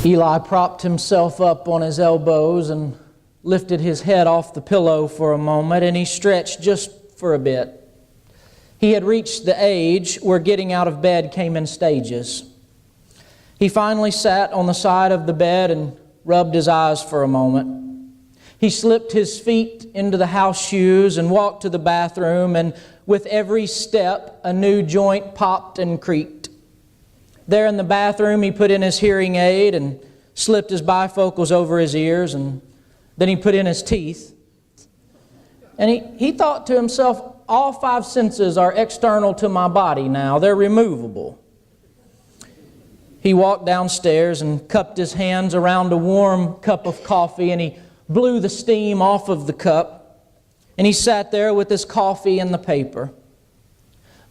Eli propped himself up on his elbows and lifted his head off the pillow for a moment, and he stretched just for a bit. He had reached the age where getting out of bed came in stages. He finally sat on the side of the bed and rubbed his eyes for a moment. He slipped his feet into the house shoes and walked to the bathroom, and with every step, a new joint popped and creaked. There in the bathroom, he put in his hearing aid and slipped his bifocals over his ears, and then he put in his teeth. And he thought to himself, all five senses are external to my body now. They're removable. He walked downstairs and cupped his hands around a warm cup of coffee, and he blew the steam off of the cup. And he sat there with his coffee and the paper.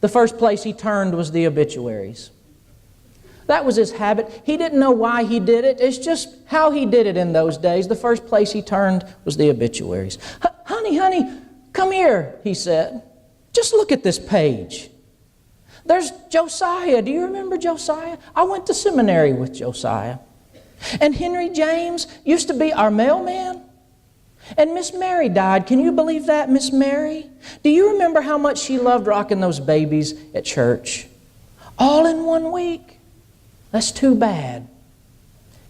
The first place he turned was the obituaries. That was his habit. He didn't know why he did it. It's just how he did it in those days. The first place he turned was the obituaries. Honey, come here, he said. Just look at this page. There's Josiah. Do you remember Josiah? I went to seminary with Josiah. And Henry James used to be our mailman. And Miss Mary died. Can you believe that, Miss Mary? Do you remember how much she loved rocking those babies at church? All in 1 week. That's too bad.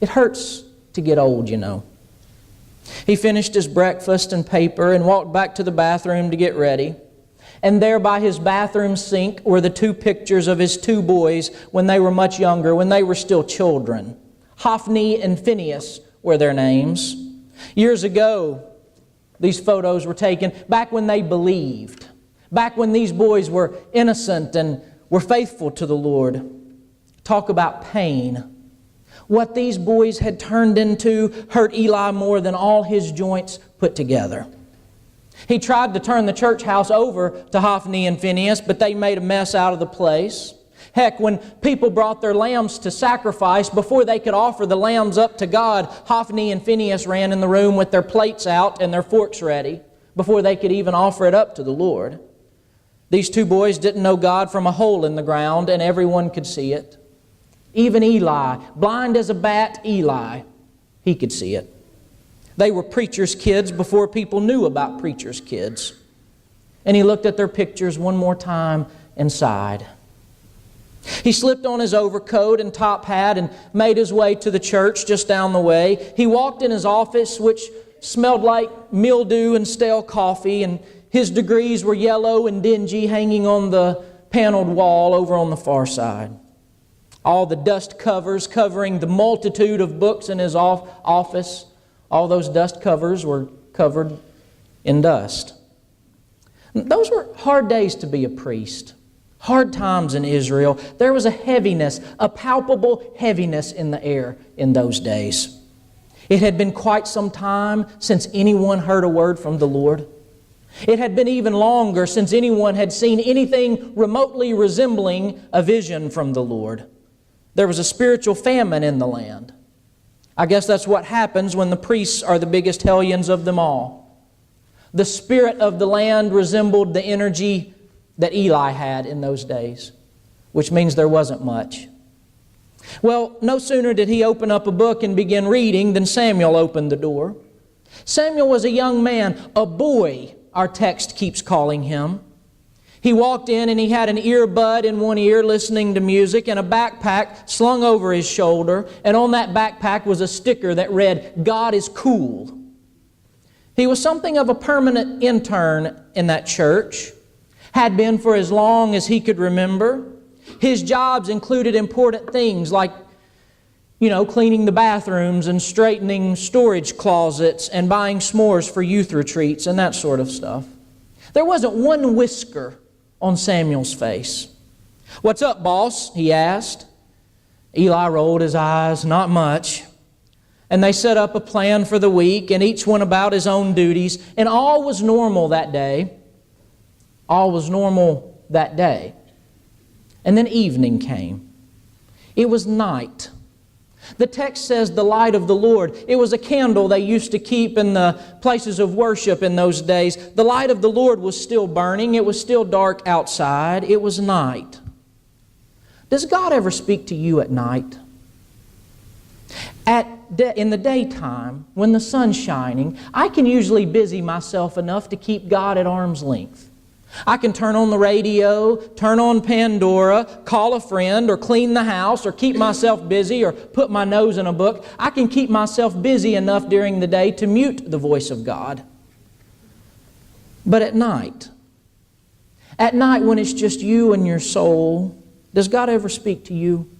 It hurts to get old, you know. He finished his breakfast and paper and walked back to the bathroom to get ready. And there by his bathroom sink were the two pictures of his two boys when they were much younger, when they were still children. Hophni and Phinehas were their names. Years ago, these photos were taken back when they believed, back when these boys were innocent and were faithful to the Lord. Talk about pain. What these boys had turned into hurt Eli more than all his joints put together. He tried to turn the church house over to Hophni and Phinehas, but they made a mess out of the place. Heck, when people brought their lambs to sacrifice, before they could offer the lambs up to God, Hophni and Phinehas ran in the room with their plates out and their forks ready before they could even offer it up to the Lord. These two boys didn't know God from a hole in the ground, and everyone could see it. Even Eli, blind as a bat, Eli, he could see it. They were preacher's kids before people knew about preacher's kids. And he looked at their pictures one more time and sighed. He slipped on his overcoat and top hat and made his way to the church just down the way. He walked in his office, which smelled like mildew and stale coffee, and his degrees were yellow and dingy, hanging on the paneled wall over on the far side. All the dust covers covering the multitude of books in his office, all those dust covers were covered in dust. Those were hard days to be a priest. Hard times in Israel. There was a heaviness, a palpable heaviness in the air in those days. It had been quite some time since anyone heard a word from the Lord. It had been even longer since anyone had seen anything remotely resembling a vision from the Lord. There was a spiritual famine in the land. I guess that's what happens when the priests are the biggest hellions of them all. The spirit of the land resembled the energy that Eli had in those days, which means there wasn't much. Well, no sooner did he open up a book and begin reading than Samuel opened the door. Samuel was a young man, a boy, our text keeps calling him. He walked in and he had an earbud in one ear listening to music and a backpack slung over his shoulder. And on that backpack was a sticker that read, "God is cool." He was something of a permanent intern in that church. Had been for as long as he could remember. His jobs included important things like, cleaning the bathrooms and straightening storage closets and buying s'mores for youth retreats and that sort of stuff. There wasn't one whisker on Samuel's face. "What's up, boss?" he asked. Eli rolled his eyes, "Not much." And they set up a plan for the week, and each went about his own duties, and all was normal that day. All was normal that day. And then evening came. It was night. The text says the light of the Lord. It was a candle they used to keep in the places of worship in those days. The light of the Lord was still burning. It was still dark outside. It was night. Does God ever speak to you at night? In the daytime, when the sun's shining, I can usually busy myself enough to keep God at arm's length. I can turn on the radio, turn on Pandora, call a friend, or clean the house, or keep myself busy, or put my nose in a book. I can keep myself busy enough during the day to mute the voice of God. But at night when it's just you and your soul, does God ever speak to you?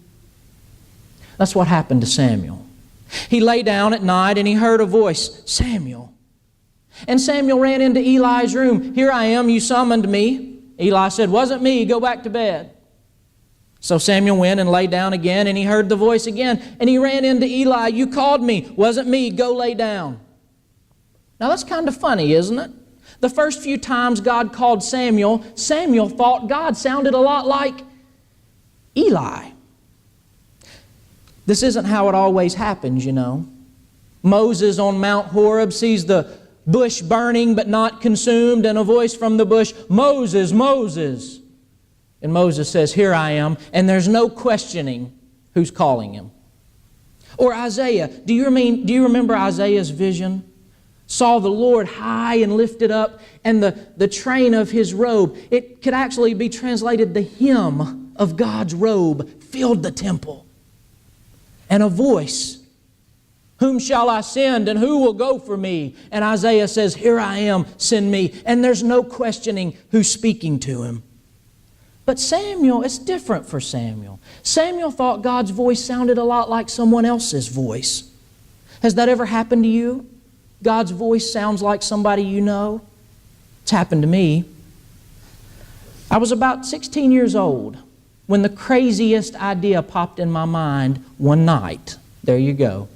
That's what happened to Samuel. He lay down at night and he heard a voice, "Samuel." And Samuel ran into Eli's room. "Here I am, you summoned me." Eli said, "Wasn't me, go back to bed." So Samuel went and lay down again, and he heard the voice again. And he ran into Eli, "You called me." "Wasn't me, go lay down." Now that's kind of funny, isn't it? The first few times God called Samuel, Samuel thought God sounded a lot like Eli. This isn't how it always happens, you know. Moses on Mount Horeb sees the bush burning but not consumed, and a voice from the bush, "Moses, Moses." And Moses says, "Here I am," and there's no questioning who's calling him. Or Isaiah, do you remember Isaiah's vision? Saw the Lord high and lifted up, and the train of His robe, it could actually be translated, the hem of God's robe filled the temple. And a voice, "Whom shall I send, and who will go for me?" And Isaiah says, "Here I am, send me." And there's no questioning who's speaking to him. But Samuel, it's different for Samuel. Samuel thought God's voice sounded a lot like someone else's voice. Has that ever happened to you? God's voice sounds like somebody you know? It's happened to me. I was about 16 years old when the craziest idea popped in my mind one night. There you go.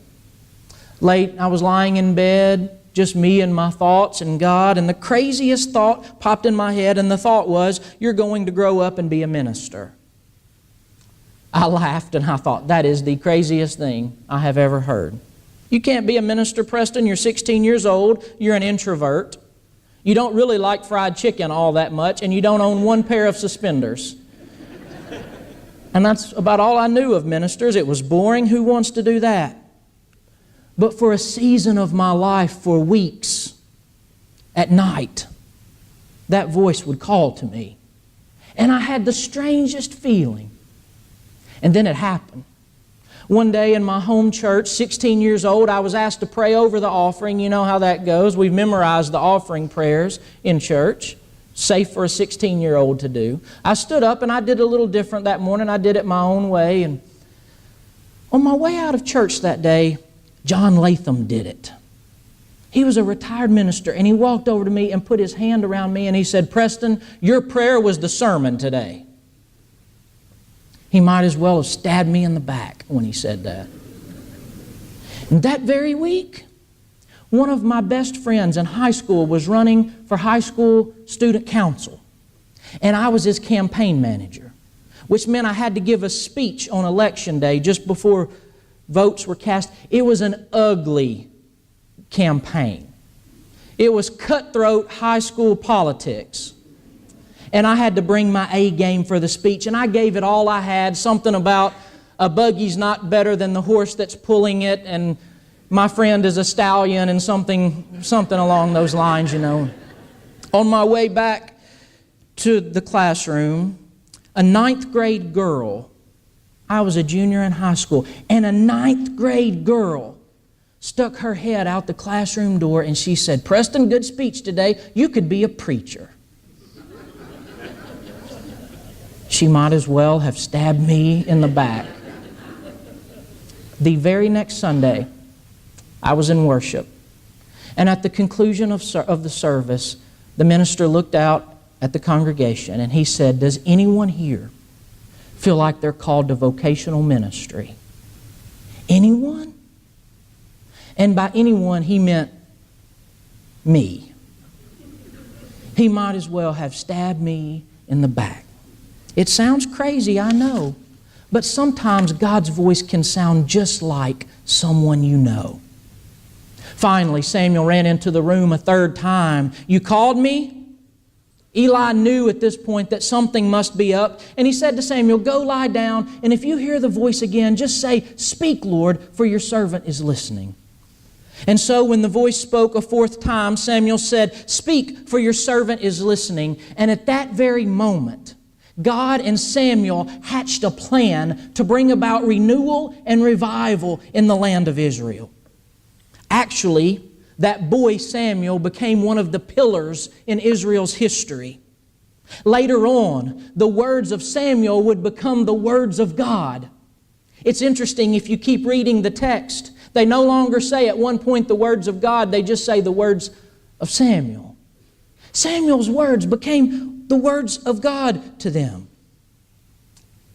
Late, I was lying in bed, just me and my thoughts and God, and the craziest thought popped in my head, and the thought was, "You're going to grow up and be a minister." I laughed and I thought, that is the craziest thing I have ever heard. You can't be a minister, Preston. You're 16 years old. You're an introvert. You don't really like fried chicken all that much, and you don't own one pair of suspenders. And that's about all I knew of ministers. It was boring. Who wants to do that? But for a season of my life, for weeks, at night, that voice would call to me. And I had the strangest feeling. And then it happened. One day in my home church, 16 years old, I was asked to pray over the offering. You know how that goes. We've memorized the offering prayers in church. Safe for a 16-year-old to do. I stood up and I did a little different that morning. I did it my own way. And on my way out of church that day, John Latham did it. He was a retired minister, and he walked over to me and put his hand around me and he said, "Preston, your prayer was the sermon today." He might as well have stabbed me in the back when he said that. And that very week, one of my best friends in high school was running for high school student council. And I was his campaign manager, which meant I had to give a speech on election day just before votes were cast. It was an ugly campaign. It was cutthroat high school politics. And I had to bring my A game for the speech, and I gave it all I had, something about a buggy's not better than the horse that's pulling it, and my friend is a stallion, and something along those lines, you know. On my way back to the classroom, a 9th grade girl, I was a junior in high school, and a 9th grade girl stuck her head out the classroom door and she said, "Preston, good speech today. You could be a preacher." She might as well have stabbed me in the back. The very next Sunday, I was in worship. And at the conclusion of the service, the minister looked out at the congregation and he said, "Does anyone here feel like they're called to vocational ministry?" Anyone? And by anyone, he meant me. He might as well have stabbed me in the back. It sounds crazy, I know, but sometimes God's voice can sound just like someone you know. Finally, Samuel ran into the room a third time. "You called me?" Eli knew at this point that something must be up, and he said to Samuel, "Go lie down, and if you hear the voice again, just say, 'Speak, Lord, for your servant is listening.'" And so when the voice spoke a fourth time, Samuel said, "Speak, for your servant is listening." And at that very moment, God and Samuel hatched a plan to bring about renewal and revival in the land of Israel. Actually, that boy Samuel became one of the pillars in Israel's history. Later on, the words of Samuel would become the words of God. It's interesting, if you keep reading the text, they no longer say at one point the words of God, they just say the words of Samuel. Samuel's words became the words of God to them.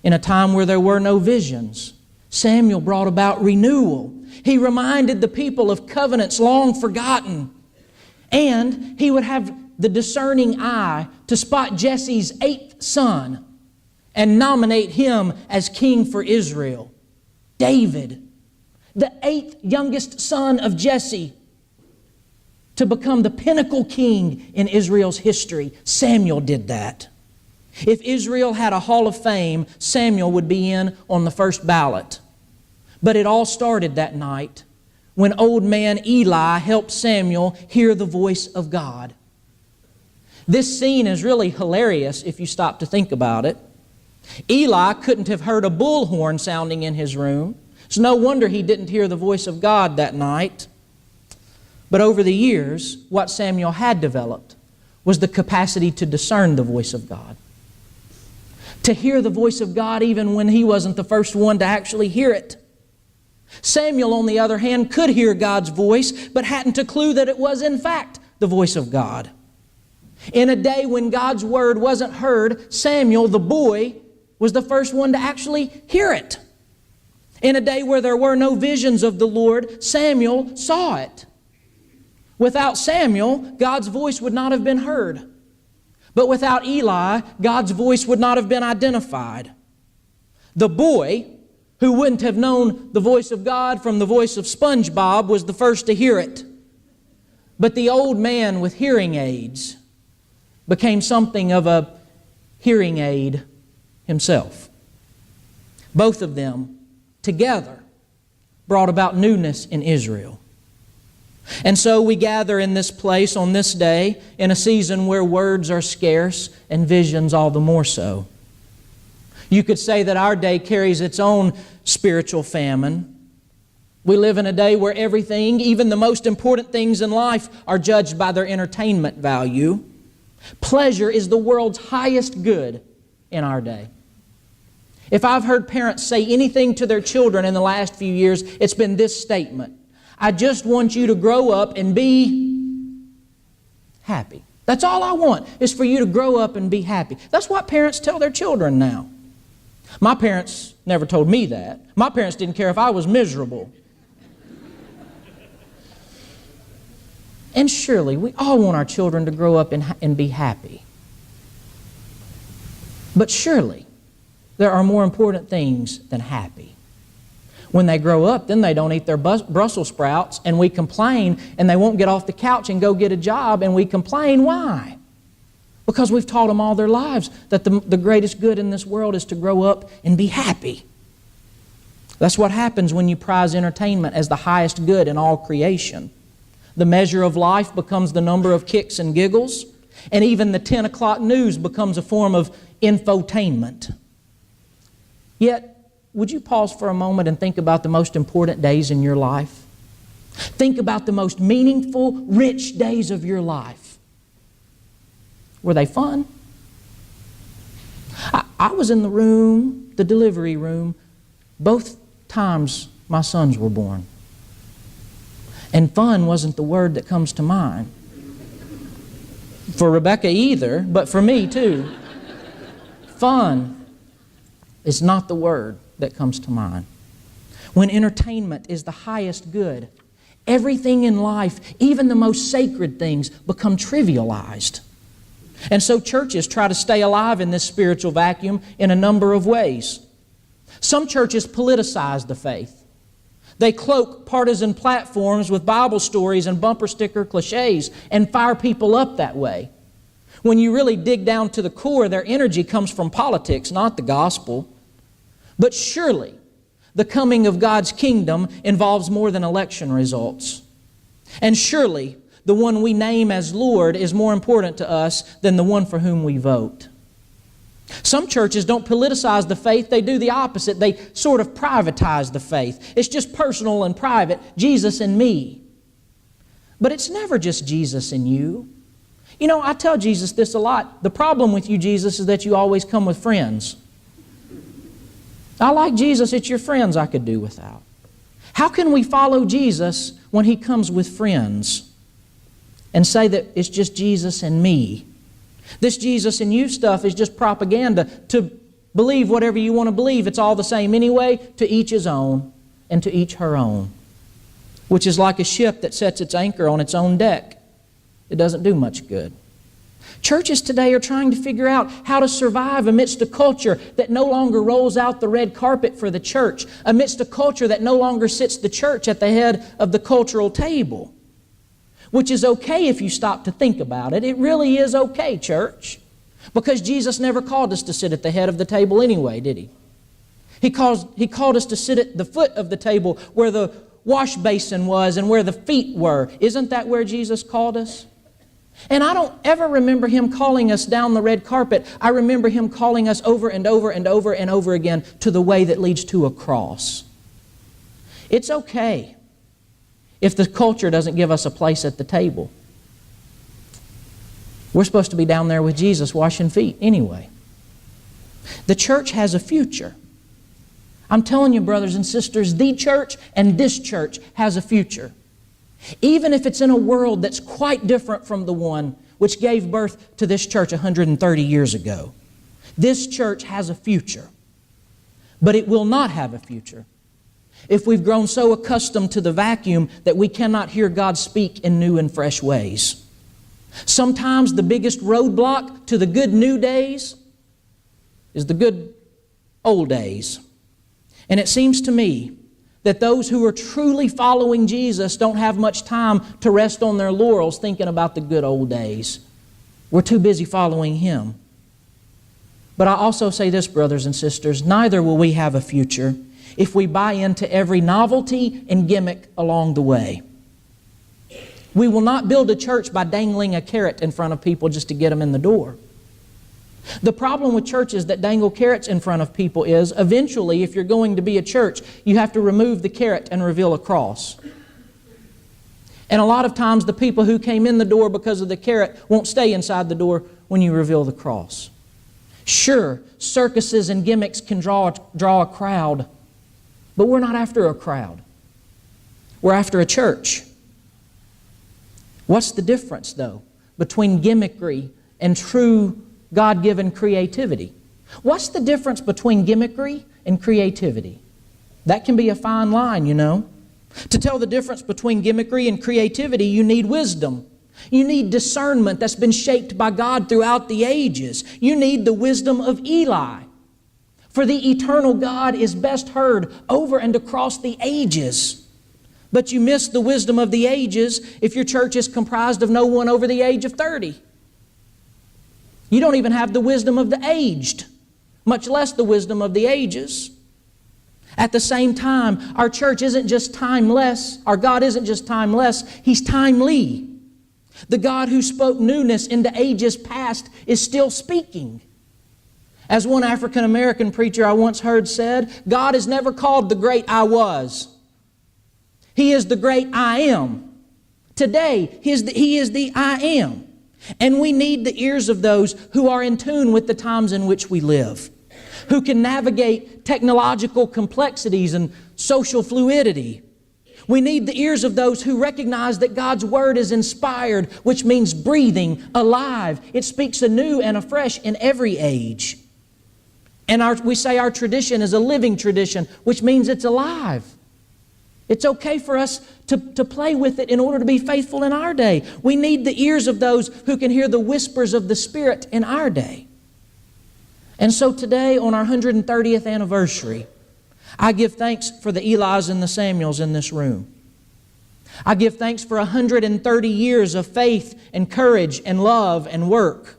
In a time where there were no visions, Samuel brought about renewal. He reminded the people of covenants long forgotten. And he would have the discerning eye to spot Jesse's 8th son and nominate him as king for Israel. David, the 8th youngest son of Jesse, to become the pinnacle king in Israel's history. Samuel did that. If Israel had a hall of fame, Samuel would be in on the first ballot. But it all started that night when old man Eli helped Samuel hear the voice of God. This scene is really hilarious if you stop to think about it. Eli couldn't have heard a bullhorn sounding in his room. It's no wonder he didn't hear the voice of God that night. But over the years, what Samuel had developed was the capacity to discern the voice of God. To hear the voice of God even when he wasn't the first one to actually hear it. Samuel, on the other hand, could hear God's voice, but hadn't a clue that it was in fact the voice of God. In a day when God's word wasn't heard, Samuel, the boy, was the first one to actually hear it. In a day where there were no visions of the Lord, Samuel saw it. Without Samuel, God's voice would not have been heard. But without Eli, God's voice would not have been identified. The boy, who wouldn't have known the voice of God from the voice of SpongeBob, was the first to hear it. But the old man with hearing aids became something of a hearing aid himself. Both of them together brought about newness in Israel. And so we gather in this place on this day in a season where words are scarce and visions all the more so. You could say that our day carries its own spiritual famine. We live in a day where everything, even the most important things in life, are judged by their entertainment value. Pleasure is the world's highest good in our day. If I've heard parents say anything to their children in the last few years, it's been this statement: "I just want you to grow up and be happy. That's all I want, is for you to grow up and be happy." That's what parents tell their children now. My parents never told me that. My parents didn't care if I was miserable. And surely we all want our children to grow up and be happy. But surely there are more important things than happy. When they grow up, then they don't eat their Brussels sprouts, and we complain, and they won't get off the couch and go get a job, and we complain. Why? Because we've taught them all their lives that the greatest good in this world is to grow up and be happy. That's what happens when you prize entertainment as the highest good in all creation. The measure of life becomes the number of kicks and giggles, and even the 10 o'clock news becomes a form of infotainment. Yet, would you pause for a moment and think about the most important days in your life? Think about the most meaningful, rich days of your life. Were they fun? I was in the room, the delivery room, both times my sons were born. And fun wasn't the word that comes to mind. For Rebecca either, but for me too. Fun is not the word that comes to mind. When entertainment is the highest good, everything in life, even the most sacred things, become trivialized. And so churches try to stay alive in this spiritual vacuum in a number of ways. Some churches politicize the faith. They cloak partisan platforms with Bible stories and bumper sticker cliches and fire people up that way. When you really dig down to the core, their energy comes from politics, not the gospel. But surely, the coming of God's kingdom involves more than election results. And surely, the one we name as Lord is more important to us than the one for whom we vote. Some churches don't politicize the faith, they do the opposite. They sort of privatize the faith. It's just personal and private, Jesus and me. But it's never just Jesus and you. You know, I tell Jesus this a lot. The problem with you, Jesus, is that you always come with friends. I like Jesus, it's your friends I could do without. How can we follow Jesus when He comes with friends and say that it's just Jesus and me? This Jesus and you stuff is just propaganda to believe whatever you want to believe. It's all the same anyway, to each his own and to each her own. Which is like a ship that sets its anchor on its own deck. It doesn't do much good. Churches today are trying to figure out how to survive amidst a culture that no longer rolls out the red carpet for the church, amidst a culture that no longer sits the church at the head of the cultural table. Which is okay if you stop to think about it. It really is okay, church. Because Jesus never called us to sit at the head of the table anyway, did He? He called us to sit at the foot of the table where the wash basin was and where the feet were. Isn't that where Jesus called us? And I don't ever remember Him calling us down the red carpet. I remember Him calling us over and over and over and over again to the way that leads to a cross. It's okay if the culture doesn't give us a place at the table. We're supposed to be down there with Jesus washing feet anyway. The church has a future. I'm telling you, brothers and sisters, the church and this church has a future. Even if it's in a world that's quite different from the one which gave birth to this church 130 years ago. This church has a future. But it will not have a future if we've grown so accustomed to the vacuum that we cannot hear God speak in new and fresh ways. Sometimes the biggest roadblock to the good new days is the good old days. And it seems to me that those who are truly following Jesus don't have much time to rest on their laurels thinking about the good old days. We're too busy following Him. But I also say this, brothers and sisters, neither will we have a future if we buy into every novelty and gimmick along the way. We will not build a church by dangling a carrot in front of people just to get them in the door. The problem with churches that dangle carrots in front of people is, eventually, if you're going to be a church, you have to remove the carrot and reveal a cross. And a lot of times the people who came in the door because of the carrot won't stay inside the door when you reveal the cross. Sure, circuses and gimmicks can draw a crowd, but we're not after a crowd. We're after a church. What's the difference, though, between gimmickry and true God-given creativity? What's the difference between gimmickry and creativity? That can be a fine line, you know. To tell the difference between gimmickry and creativity, you need wisdom. You need discernment that's been shaped by God throughout the ages. You need the wisdom of Eli. For the eternal God is best heard over and across the ages. But you miss the wisdom of the ages if your church is comprised of no one over the age of 30. You don't even have the wisdom of the aged, much less the wisdom of the ages. At the same time, our church isn't just timeless. Our God isn't just timeless. He's timely. The God who spoke newness into ages past is still speaking. As one African American preacher I once heard said, God is never called the great I was. He is the great I am. Today, He is the I am. And we need the ears of those who are in tune with the times in which we live, who can navigate technological complexities and social fluidity. We need the ears of those who recognize that God's Word is inspired, which means breathing, alive. It speaks anew and afresh in every age. And we say our tradition is a living tradition, which means it's alive. It's okay for us to play with it in order to be faithful in our day. We need the ears of those who can hear the whispers of the Spirit in our day. And so today, on our 130th anniversary, I give thanks for the Elis and the Samuels in this room. I give thanks for 130 years of faith and courage and love and work.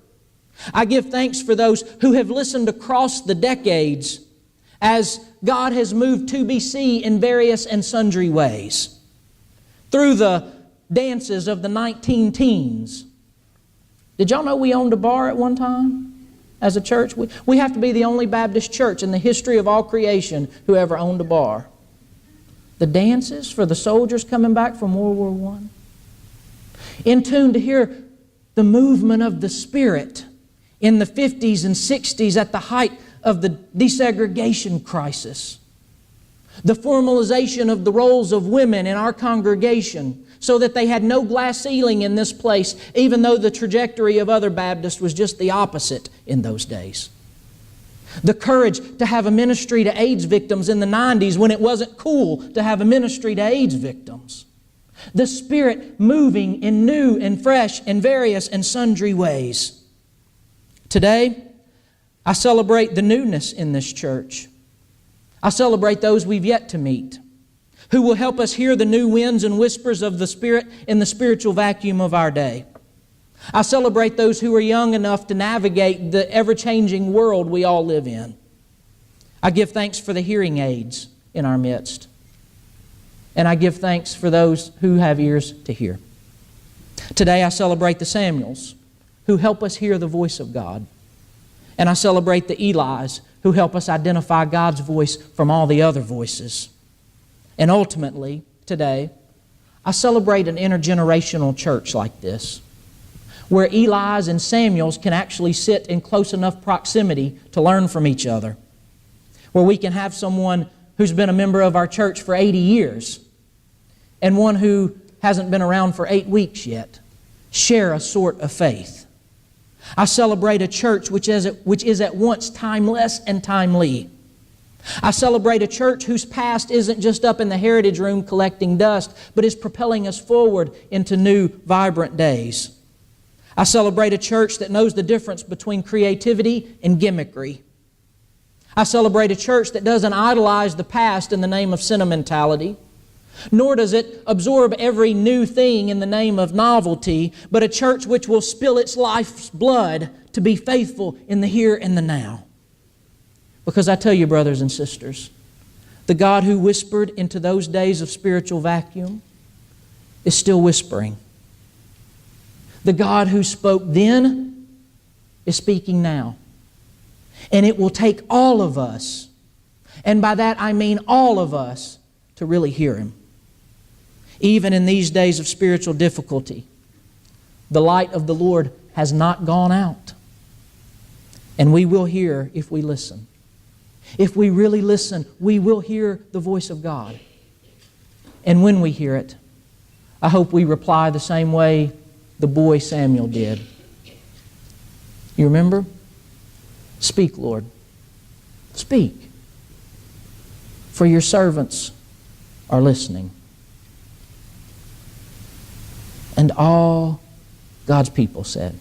I give thanks for those who have listened across the decades as God has moved 2 BC in various and sundry ways. Through the dances of the 19 teens. Did y'all know we owned a bar at one time as a church? We have to be the only Baptist church in the history of all creation who ever owned a bar. The dances for the soldiers coming back from World War I. In tune to hear the movement of the Spirit in the 50s and 60s at the height of the desegregation crisis. The formalization of the roles of women in our congregation so that they had no glass ceiling in this place, even though the trajectory of other Baptists was just the opposite in those days. The courage to have a ministry to AIDS victims in the 90s when it wasn't cool to have a ministry to AIDS victims. The Spirit moving in new and fresh and various and sundry ways. Today, I celebrate the newness in this church. I celebrate those we've yet to meet, who will help us hear the new winds and whispers of the Spirit in the spiritual vacuum of our day. I celebrate those who are young enough to navigate the ever-changing world we all live in. I give thanks for the hearing aids in our midst. And I give thanks for those who have ears to hear. Today I celebrate the Samuels, who help us hear the voice of God. And I celebrate the Elis, who help us identify God's voice from all the other voices. And ultimately, today, I celebrate an intergenerational church like this, where Elis and Samuels can actually sit in close enough proximity to learn from each other, where we can have someone who's been a member of our church for 80 years and one who hasn't been around for 8 weeks yet share a sort of faith. I celebrate a church which is at once timeless and timely. I celebrate a church whose past isn't just up in the heritage room collecting dust, but is propelling us forward into new, vibrant days. I celebrate a church that knows the difference between creativity and gimmickry. I celebrate a church that doesn't idolize the past in the name of sentimentality, nor does it absorb every new thing in the name of novelty, but a church which will spill its life's blood to be faithful in the here and the now. Because I tell you, brothers and sisters, the God who whispered into those days of spiritual vacuum is still whispering. The God who spoke then is speaking now. And it will take all of us, and by that I mean all of us, to really hear Him. Even in these days of spiritual difficulty, the light of the Lord has not gone out. And we will hear if we listen. If we really listen, we will hear the voice of God. And when we hear it, I hope we reply the same way the boy Samuel did. You remember? Speak, Lord. Speak. For your servants are listening. And all God's people said,